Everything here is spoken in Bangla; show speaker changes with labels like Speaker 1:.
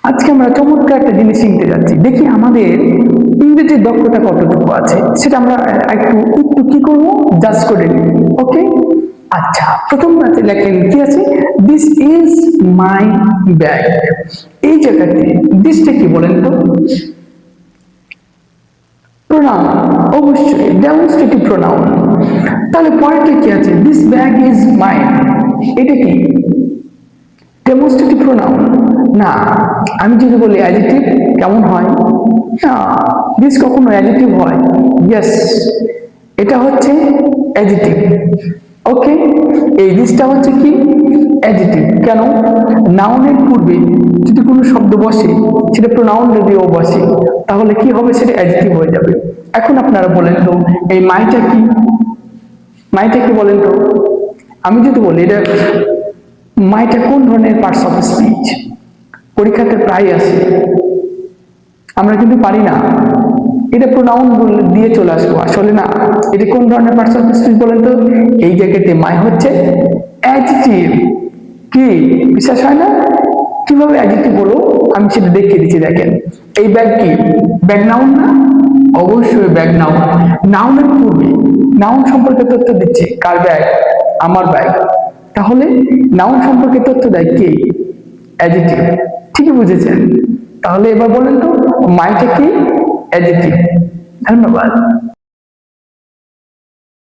Speaker 1: আজকে আমরা চমৎকার একটা জিনিস শিখতে যাচ্ছি। দেখি আমাদের ইংরেজির দক্ষতা কতটুকু আছে, সেটা আমরা একটু একটু কি করবো, জাজ করে নিই। ওকে, আচ্ছা, প্রথম রাতে লেখেন কি আছে, দিস ইজ মাই ব্যাগ। এই জায়গাতে দিসটা কি বলেন তো? প্রোনাউন, অবশ্যই ডেমনস্ট্রেটিভ প্রোনাউন। তাহলে পরেরটা কি আছে, দিস ব্যাগ ইজ মাইন, এটা কি ডেমনস্ট্রেটিভ প্রোনাউন? না। আমি যদি বলি অ্যাডজেক্টিভ, কেমন হয়? না, দিস কখনো অ্যাডজেক্টিভ হয়? ইয়েস, এটা হচ্ছে অ্যাডজেক্টিভ। ওকে, এই দিসটা হচ্ছে কি অ্যাডজেক্টিভ। কেন? নাউনের পূর্বে যদি কোনো শব্দ বসে, সেটা প্রোনাউন যদিও বসে, তাহলে কি হবে, সেটা অ্যাডজেক্টিভ হয়ে যাবে। এখন আপনারা বলেন তো, এই মাইটা কি? মাইটা কি বলেন তো? আমি যদি বলি এটা মাইটা কোন ধরনের পার্টস অফ স্পিচ? পরীক্ষাতে প্রায় আসে, আমরা কিন্তু পারি না এটা প্রোনাউন দিয়ে চলে আসবো, আসলে না। এটা কোন ধরনের পার্টস অফ স্পিচ বলেন তো? এই জায়গাতে মাই হচ্ছে অ্যাডজেক্টিভ। কি বিশ্বাস হয় না? কিভাবে অ্যাডজেক্টিভ বলো, আমি সেটা দেখিয়ে দিচ্ছি। দেখেন, এই ব্যাগ কি ব্যাগ নাউন না? অবশ্যই ব্যাগ নাউন। নাউনের পূর্বে নাউন সম্পর্কে তথ্য দিচ্ছে, কার ব্যাগ? আমার ব্যাগ। তাহলে নাউন সম্পর্কে তথ্য দেয় কে? অ্যাডজেক্টিভ। ঠিকই বুঝেছেন। তাহলে এবার বলেন তো, মাইটা কি? অ্যাডজেক্টিভ। ধন্যবাদ।